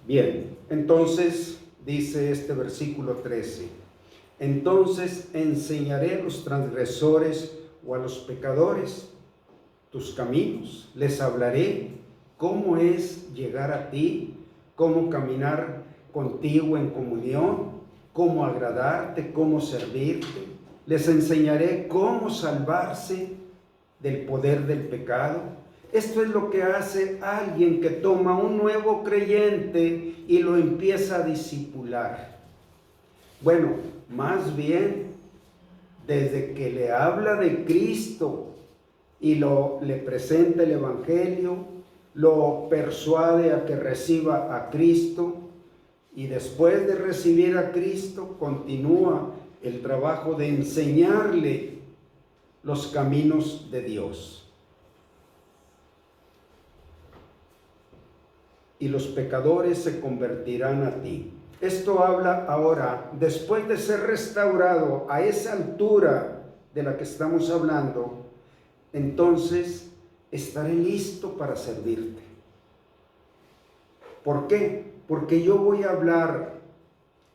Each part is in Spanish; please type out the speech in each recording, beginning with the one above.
Bien, entonces dice este versículo 13, entonces enseñaré a los transgresores o a los pecadores tus caminos, les hablaré cómo es llegar a ti, cómo caminar contigo en comunión, cómo agradarte, cómo servirte. Les enseñaré cómo salvarse del poder del pecado. Esto es lo que hace alguien que toma un nuevo creyente y lo empieza a discipular. Bueno, más bien, desde que le habla de Cristo y le presenta el Evangelio, lo persuade a que reciba a Cristo, y después de recibir a Cristo continúa el trabajo de enseñarle los caminos de Dios. Y los pecadores se convertirán a ti. Esto habla ahora, después de ser restaurado a esa altura de la que estamos hablando, entonces estaré listo para servirte. ¿Por qué? Porque yo voy a hablar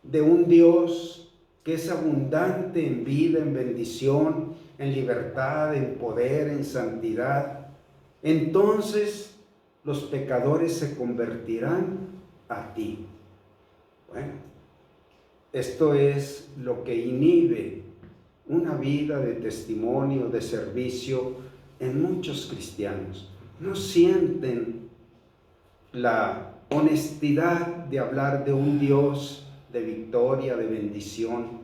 de un Dios que es abundante en vida, en bendición, en libertad, en poder, en santidad. Entonces los pecadores se convertirán a ti. Bueno, esto es lo que inhibe una vida de testimonio, de servicio en muchos cristianos. No sienten la honestidad de hablar de un Dios de victoria, de bendición.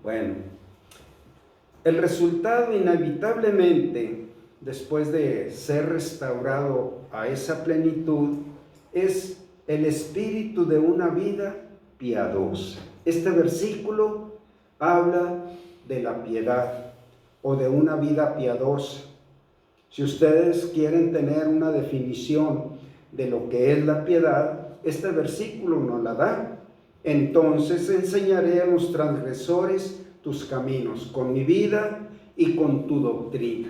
Bueno, el resultado inevitablemente, después de ser restaurado a esa plenitud, es el espíritu de una vida piadosa. Este versículo habla de la piedad o de una vida piadosa. Si ustedes quieren tener una definición de lo que es la piedad, este versículo nos la da. Entonces enseñaré a los transgresores tus caminos, con mi vida y con tu doctrina.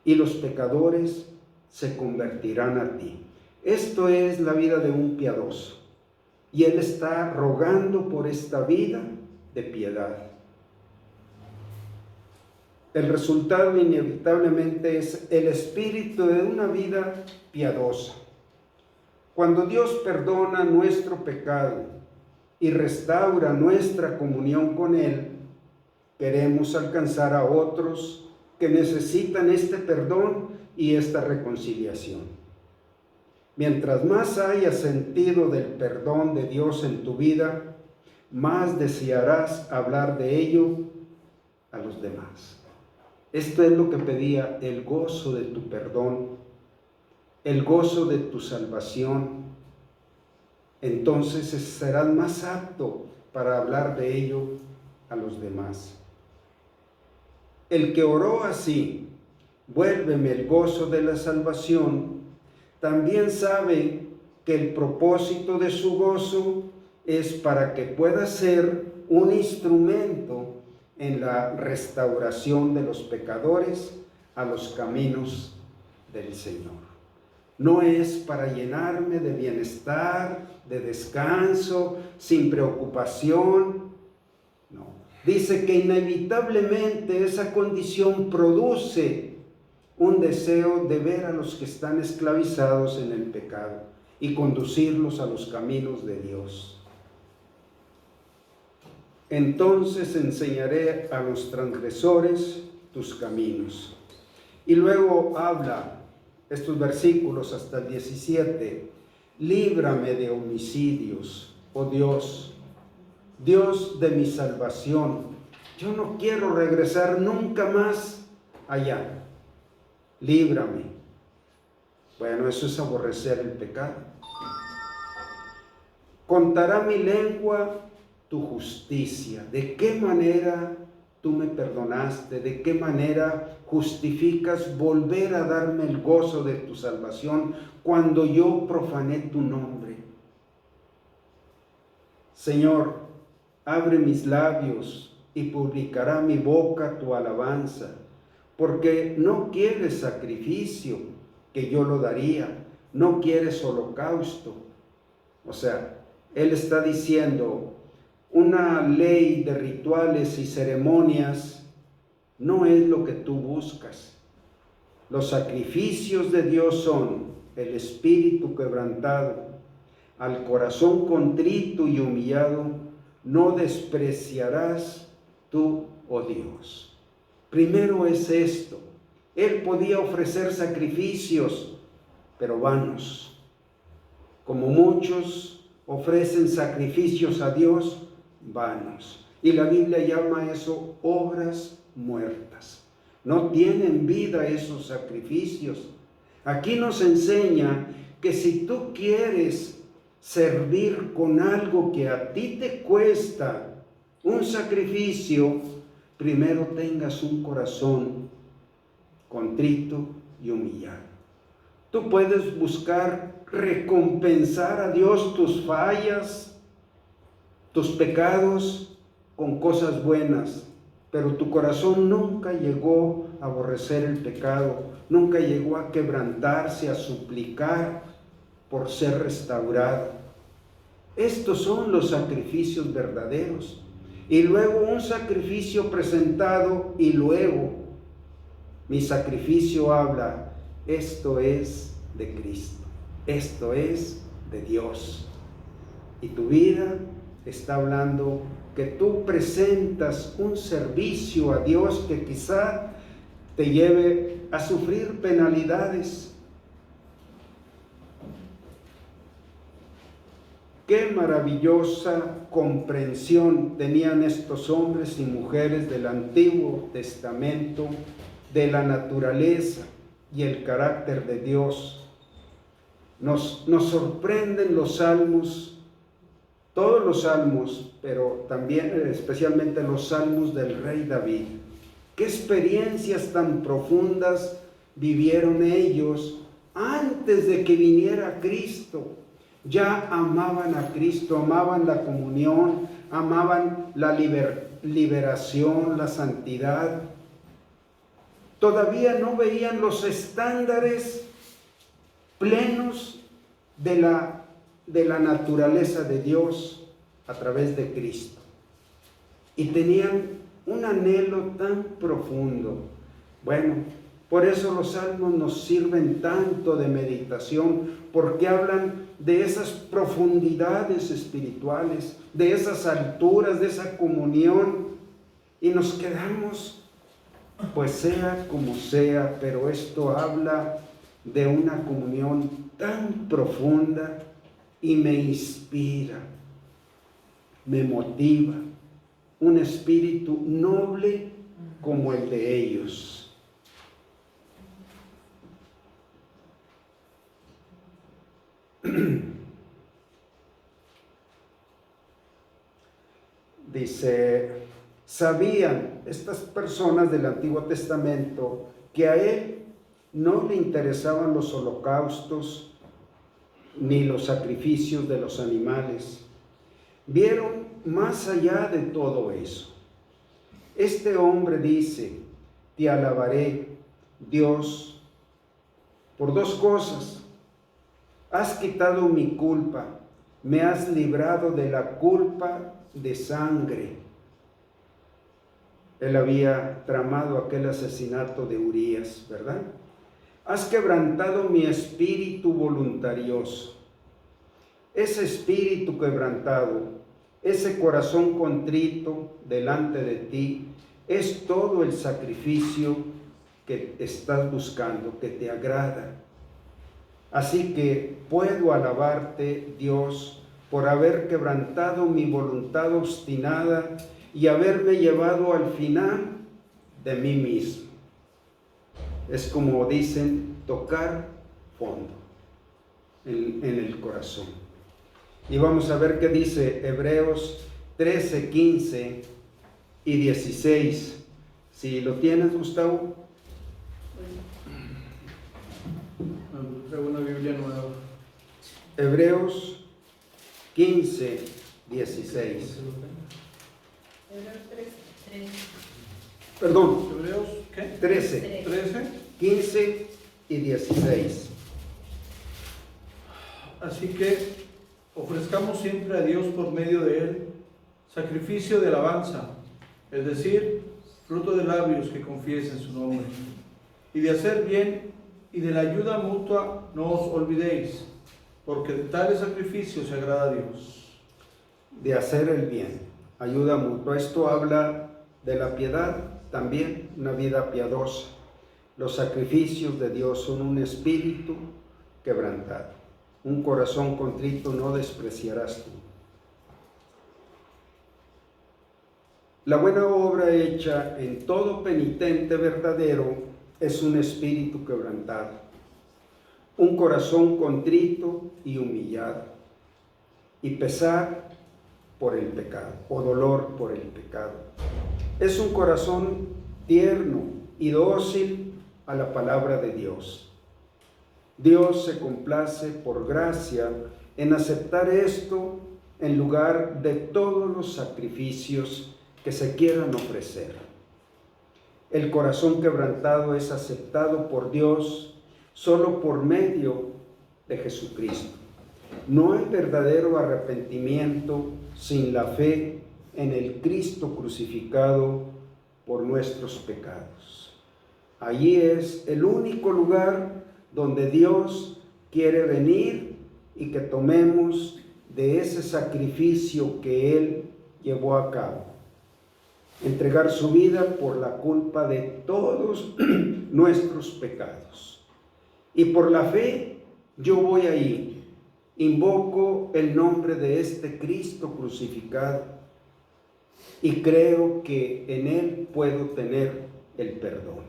Y los pecadores se convertirán a ti. Esto es la vida de un piadoso. Y él está rogando por esta vida de piedad. El resultado inevitablemente es el espíritu de una vida piadosa. Cuando Dios perdona nuestro pecado y restaura nuestra comunión con Él, queremos alcanzar a otros que necesitan este perdón y esta reconciliación. Mientras más hayas sentido del perdón de Dios en tu vida, más desearás hablar de ello a los demás. Esto es lo que pedía, el gozo de tu perdón, el gozo de tu salvación. Entonces serás más apto para hablar de ello a los demás. El que oró así, vuélveme el gozo de la salvación, también sabe que el propósito de su gozo es para que pueda ser un instrumento en la restauración de los pecadores a los caminos del Señor. No es para llenarme de bienestar, de descanso, sin preocupación. No. Dice que inevitablemente esa condición produce un deseo de ver a los que están esclavizados en el pecado y conducirlos a los caminos de Dios. Entonces enseñaré a los transgresores tus caminos. Y luego habla estos versículos hasta el 17. Líbrame de homicidios, oh Dios, Dios de mi salvación. Yo no quiero regresar nunca más allá. Líbrame. Bueno, eso es aborrecer el pecado. Contará mi lengua tu justicia. ¿De qué manera tú me perdonaste? ¿De qué manera justificas volver a darme el gozo de tu salvación cuando yo profané tu nombre? Señor, abre mis labios y publicará mi boca tu alabanza, porque no quieres sacrificio, que yo lo daría, no quieres holocausto. O sea, Él está diciendo, una ley de rituales y ceremonias no es lo que tú buscas. Los sacrificios de Dios son el espíritu quebrantado, al corazón contrito y humillado, no despreciarás tú, oh Dios. Primero es esto. Él podía ofrecer sacrificios, pero vanos. Como muchos ofrecen sacrificios a Dios, vanos. Y la Biblia llama eso obras muertas. No tienen vida esos sacrificios. Aquí nos enseña que si tú quieres servir con algo que a ti te cuesta un sacrificio, primero tengas un corazón contrito y humillado. Tú puedes buscar recompensar a Dios tus fallas, tus pecados con cosas buenas, pero tu corazón nunca llegó a aborrecer el pecado, nunca llegó a quebrantarse, a suplicar por ser restaurado. Estos son los sacrificios verdaderos. Y luego un sacrificio presentado y luego mi sacrificio habla, esto es de Cristo, esto es de Dios. Y tu vida está hablando que tú presentas un servicio a Dios que quizá te lleve a sufrir penalidades. Qué maravillosa comprensión tenían estos hombres y mujeres del Antiguo Testamento de la naturaleza y el carácter de Dios. Nos sorprenden los salmos, todos los salmos, pero también especialmente los salmos del rey David. Qué experiencias tan profundas vivieron ellos antes de que viniera Cristo. Ya amaban a Cristo, amaban la comunión, amaban la liberación, la santidad. Todavía no veían los estándares plenos de la naturaleza de Dios a través de Cristo. Y tenían un anhelo tan profundo. Bueno, por eso los salmos nos sirven tanto de meditación, porque hablan de esas profundidades espirituales, de esas alturas, de esa comunión, y nos quedamos, pues sea como sea, pero esto habla de una comunión tan profunda y me inspira, me motiva, un espíritu noble como el de ellos. Dice, sabían estas personas del Antiguo Testamento que a él no le interesaban los holocaustos ni los sacrificios de los animales. Vieron más allá de todo eso. Este hombre dice, te alabaré, Dios, por dos cosas. Has quitado mi culpa, me has librado de la culpa de sangre. Él había tramado aquel asesinato de Urías, ¿verdad? Has quebrantado mi espíritu voluntarioso. Ese espíritu quebrantado, ese corazón contrito delante de ti, es todo el sacrificio que estás buscando, que te agrada. Así que puedo alabarte, Dios, por haber quebrantado mi voluntad obstinada y haberme llevado al final de mí mismo. Es como dicen, tocar fondo en el corazón. Y vamos a ver qué dice Hebreos 13, 15 y 16. Si lo tienes, Gustavo. Traigo una Biblia nueva. Hebreos 15, 16. Hebreos 13. Perdón, ¿Hebreos qué? 13, 13. 15 y 16. Así que ofrezcamos siempre a Dios por medio de Él sacrificio de alabanza, es decir, fruto de labios que confiesen su nombre. Y de hacer bien y de la ayuda mutua no os olvidéis, porque de tales sacrificios se agrada a Dios. De hacer el bien, ayuda mutua. Esto habla de la piedad, también una vida piadosa. Los sacrificios de Dios son un espíritu quebrantado. Un corazón contrito no despreciarás tú. La buena obra hecha en todo penitente verdadero es un espíritu quebrantado, un corazón contrito y humillado, y pesar por el pecado, o dolor por el pecado. Es un corazón tierno y dócil a la palabra de Dios. Dios se complace por gracia en aceptar esto en lugar de todos los sacrificios que se quieran ofrecer. El corazón quebrantado es aceptado por Dios solo por medio de Jesucristo. No hay verdadero arrepentimiento sin la fe en el Cristo crucificado por nuestros pecados. Allí es el único lugar donde Dios quiere venir y que tomemos de ese sacrificio que Él llevó a cabo. Entregar su vida por la culpa de todos nuestros pecados. Y por la fe yo voy ahí, invoco el nombre de este Cristo crucificado y creo que en Él puedo tener el perdón.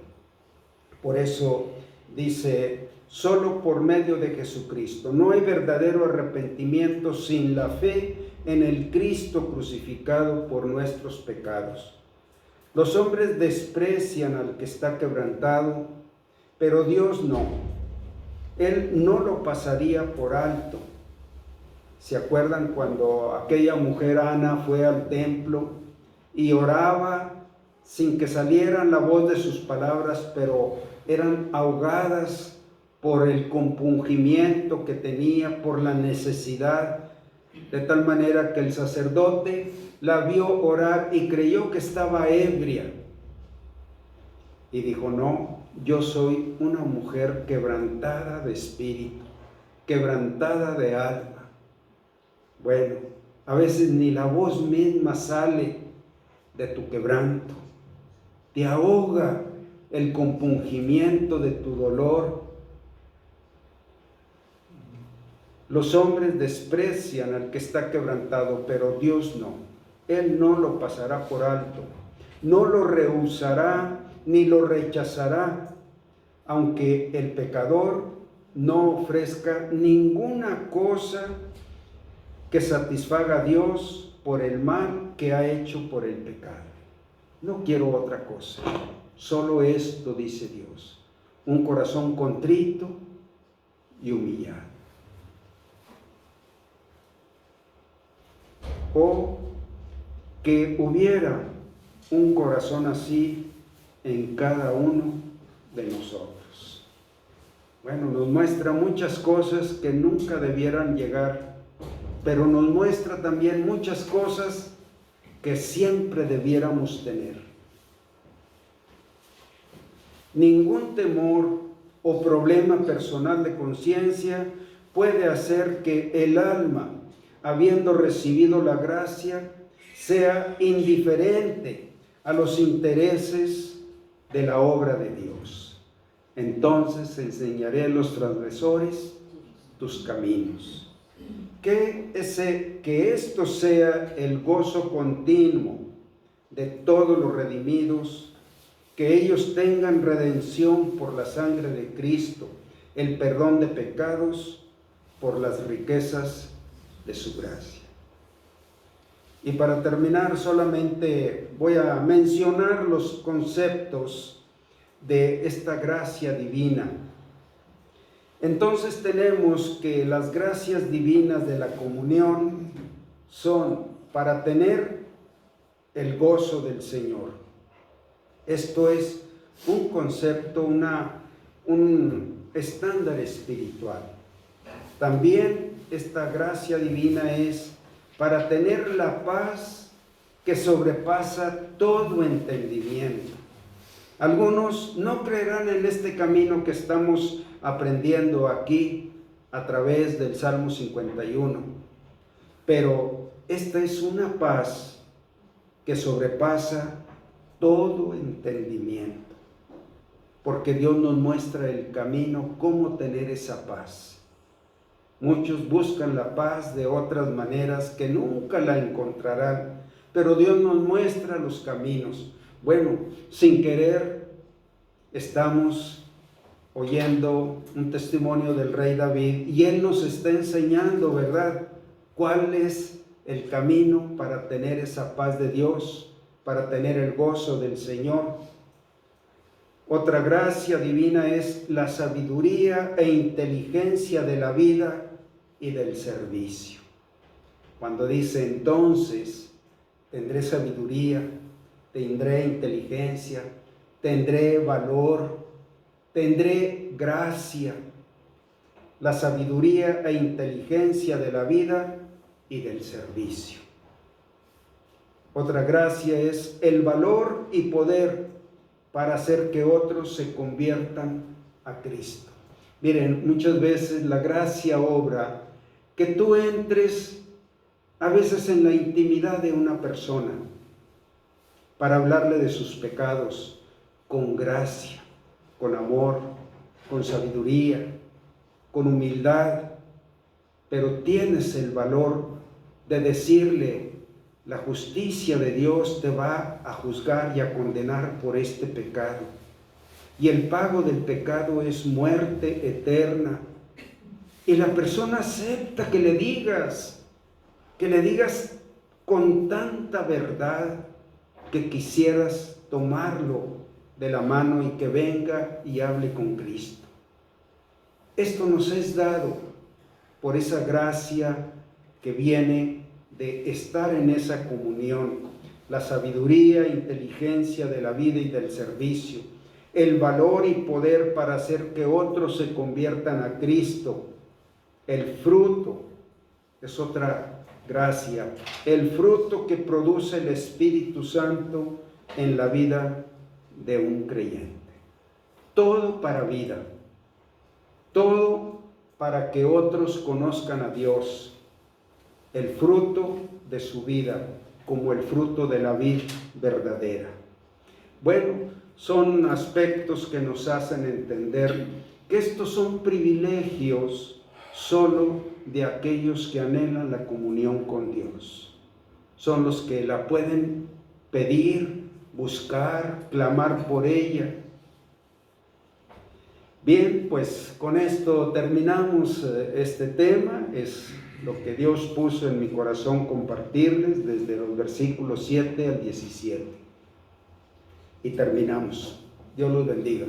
Por eso dice, solo por medio de Jesucristo. No hay verdadero arrepentimiento sin la fe en el Cristo crucificado por nuestros pecados. Los hombres desprecian al que está quebrantado, pero Dios no. Él no lo pasaría por alto. ¿Se acuerdan cuando aquella mujer Ana fue al templo y oraba sin que salieran la voz de sus palabras, pero eran ahogadas por el compungimiento que tenía, por la necesidad, de tal manera que el sacerdote la vio orar y creyó que estaba ebria? Y dijo, no, yo soy una mujer quebrantada de espíritu, quebrantada de alma. Bueno, a veces ni la voz misma sale de tu quebranto. Te ahoga el compungimiento de tu dolor. Los hombres desprecian al que está quebrantado, pero Dios no. Él no lo pasará por alto, no lo rehusará ni lo rechazará, aunque el pecador no ofrezca ninguna cosa que satisfaga a Dios por el mal que ha hecho por el pecado. No quiero otra cosa, solo esto, dice Dios, un corazón contrito y humillado. O que hubiera un corazón así en cada uno de nosotros. Bueno, nos muestra muchas cosas que nunca debieran llegar, pero nos muestra también muchas cosas que siempre debiéramos tener. Ningún temor o problema personal de conciencia puede hacer que el alma, habiendo recibido la gracia, sea indiferente a los intereses de la obra de Dios. Entonces enseñaré a los transgresores tus caminos. Que esto sea el gozo continuo de todos los redimidos, que ellos tengan redención por la sangre de Cristo, el perdón de pecados por las riquezas de su gracia. Y para terminar, solamente voy a mencionar los conceptos de esta gracia divina. Entonces tenemos que las gracias divinas de la comunión son para tener el gozo del Señor. Esto es un concepto, un estándar espiritual. También esta gracia divina es para tener la paz que sobrepasa todo entendimiento. Algunos no creerán en este camino que estamos aprendiendo aquí a través del Salmo 51, pero esta es una paz que sobrepasa todo entendimiento, porque Dios nos muestra el camino, cómo tener esa paz. Muchos buscan la paz de otras maneras que nunca la encontrarán, pero Dios nos muestra los caminos. Bueno, sin querer estamos oyendo un testimonio del rey David y él nos está enseñando, ¿verdad?, cuál es el camino para tener esa paz de Dios, para tener el gozo del Señor. Otra gracia divina es la sabiduría e inteligencia de la vida y del servicio. Cuando dice entonces, tendré sabiduría, tendré inteligencia, tendré valor, tendré gracia, la sabiduría e inteligencia de la vida y del servicio. Otra gracia es el valor y poder para hacer que otros se conviertan a Cristo. Miren, muchas veces la gracia obra que tú entres a veces en la intimidad de una persona para hablarle de sus pecados con gracia, con amor, con sabiduría, con humildad, pero tienes el valor de decirle: la justicia de Dios te va a juzgar y a condenar por este pecado. Y el pago del pecado es muerte eterna. Y la persona acepta que le digas con tanta verdad que quisieras tomarlo de la mano y que venga y hable con Cristo. Esto nos es dado por esa gracia que viene de estar en esa comunión, la sabiduría e inteligencia de la vida y del servicio, el valor y poder para hacer que otros se conviertan a Cristo, el fruto, es otra gracia, el fruto que produce el Espíritu Santo en la vida de un creyente. Todo para vida, todo para que otros conozcan a Dios, el fruto de su vida como el fruto de la vid verdadera. Bueno, son aspectos que nos hacen entender que estos son privilegios solo de aquellos que anhelan la comunión con Dios. Son los que la pueden pedir, buscar, clamar por ella. Bien, pues con esto terminamos este tema. Es lo que Dios puso en mi corazón compartirles desde los versículos 7 al 17. Y terminamos. Dios los bendiga.